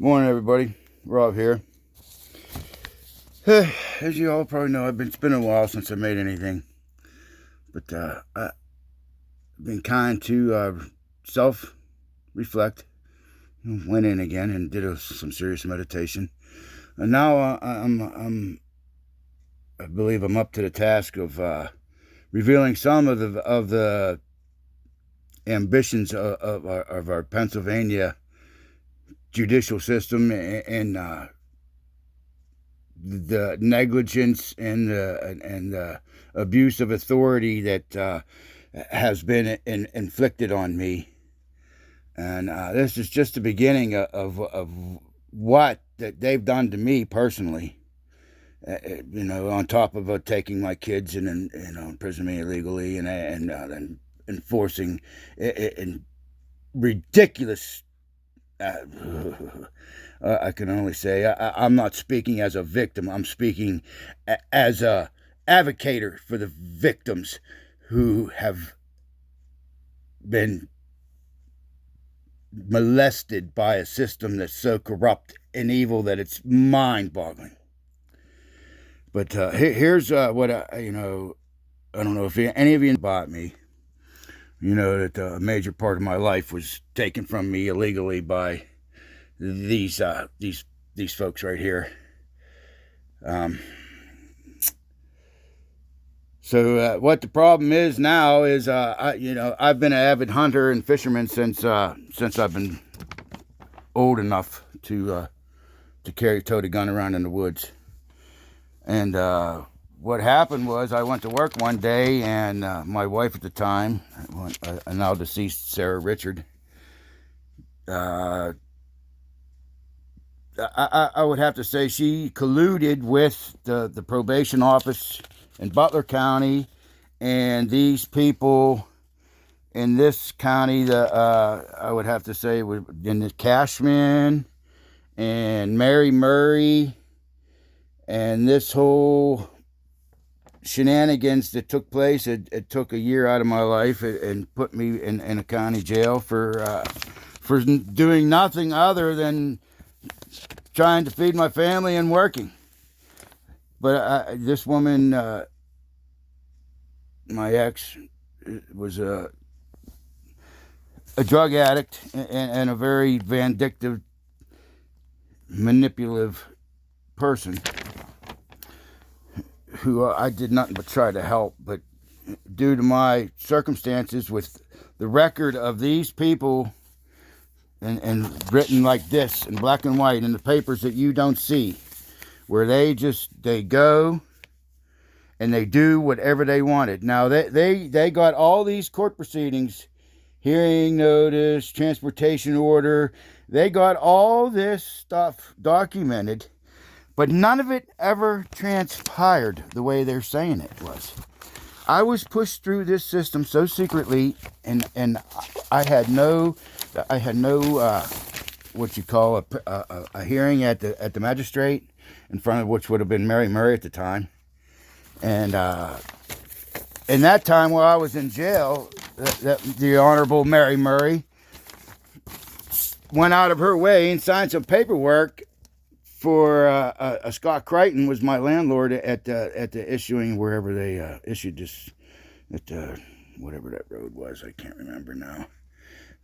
Morning, everybody. Rob here. As you all probably know, it's been a while since I made anything, but I've been kind to self-reflect. Went in again and did some serious meditation, and now I believe I'm up to the task of revealing some of the ambitions of our Pennsylvania judicial system and the negligence and the abuse of authority that has been inflicted on me. And this is just the beginning of what that they've done to me personally. On top of taking my kids and imprisoning me illegally and enforcing in ridiculous. I can only say I'm not speaking as a victim. I'm speaking as a advocator for the victims who have been molested by a system that's so corrupt and evil that it's mind-boggling. But here's what I don't know if any of you bought me. You know that a major part of my life was taken from me illegally by these folks right here. So what the problem is now is I've been an avid hunter and fisherman since I've been old enough to tote a gun around in the woods. And what happened was I went to work one day, and my wife at the time, now deceased Sarah Richard, I would have to say she colluded with the probation office in Butler County and these people in this county. I would have to say in the Cashman and Mary Murray and this whole shenanigans that took place. It took a year out of my life and put me in a county jail for doing nothing other than trying to feed my family and working. But this woman, my ex, was a drug addict and a very vindictive, manipulative person who I did nothing but try to help. But due to my circumstances with the record of these people and written like this in black and white in the papers that you don't see, where they go and they do whatever they wanted. Now they got all these court proceedings, hearing notice, transportation order. They got all this stuff documented, but none of it ever transpired the way they're saying it was. I was pushed through this system so secretly, and I had no what you call a hearing at the magistrate, in front of which would have been Mary Murray at the time. And in that time while I was in jail, the Honorable Mary Murray went out of her way and signed some paperwork for Scott Crichton was my landlord at the issuing, wherever they issued this, at whatever that road was. I can't remember now.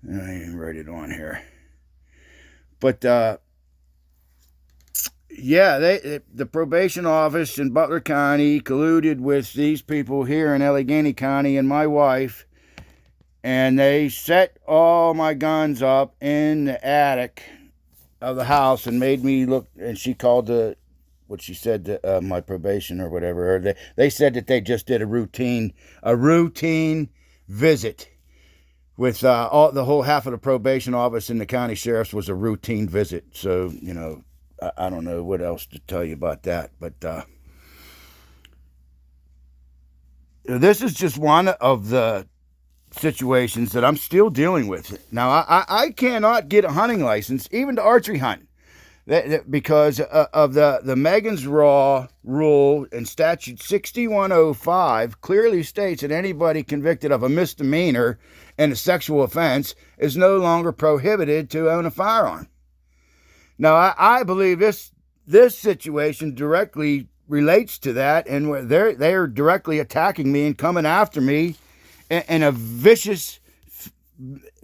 I didn't write it on here. But the probation office in Butler County colluded with these people here in Allegheny County and my wife, and they set all my guns up in the attic of the house and made me look. And she called what she said my probation or whatever. Or they said that they just did a routine visit with the whole half of the probation office and the county sheriff's was a routine visit. So I don't know what else to tell you about that, but this is just one of the situations that I'm still dealing with. Now, I cannot get a hunting license, even to archery hunt, because of the Megan's Law rule, and statute 6105 clearly states that anybody convicted of a misdemeanor and a sexual offense is no longer prohibited to own a firearm. Now, I believe this situation directly relates to that, and they're directly attacking me and coming after me in a vicious,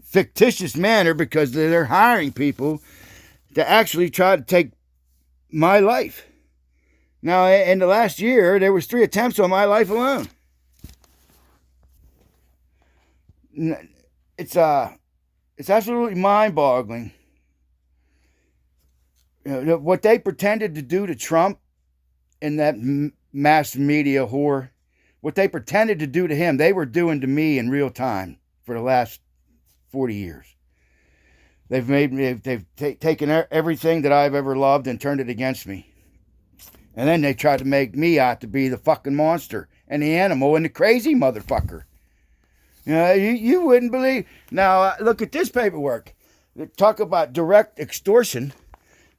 fictitious manner, because they're hiring people to actually try to take my life. Now, in the last year, there was 3 attempts on my life alone. It's absolutely mind-boggling. You know, what they pretended to do to Trump in that mass media whore, what they pretended to do to him, they were doing to me in real time for the last 40 years. They've taken everything that I've ever loved and turned it against me. And then they tried to make me out to be the fucking monster and the animal and the crazy motherfucker. You know, you wouldn't believe. Now, look at this paperwork. Talk about direct extortion.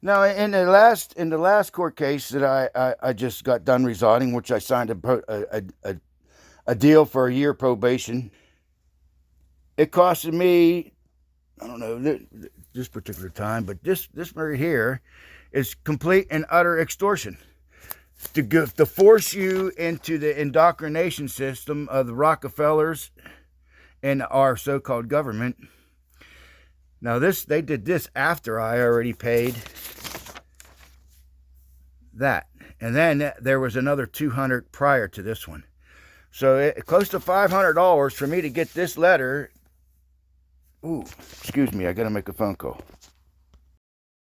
Now, in the last court case that I just got done residing, which I signed a deal for a year probation, it costed me, I don't know this particular time, but this right here is complete and utter extortion. To force you into the indoctrination system of the Rockefellers and our so-called government. Now, they did this after I already paid that. And then there was another $200 prior to this one. So close to $500 for me to get this letter. Ooh, excuse me, I got to make a phone call.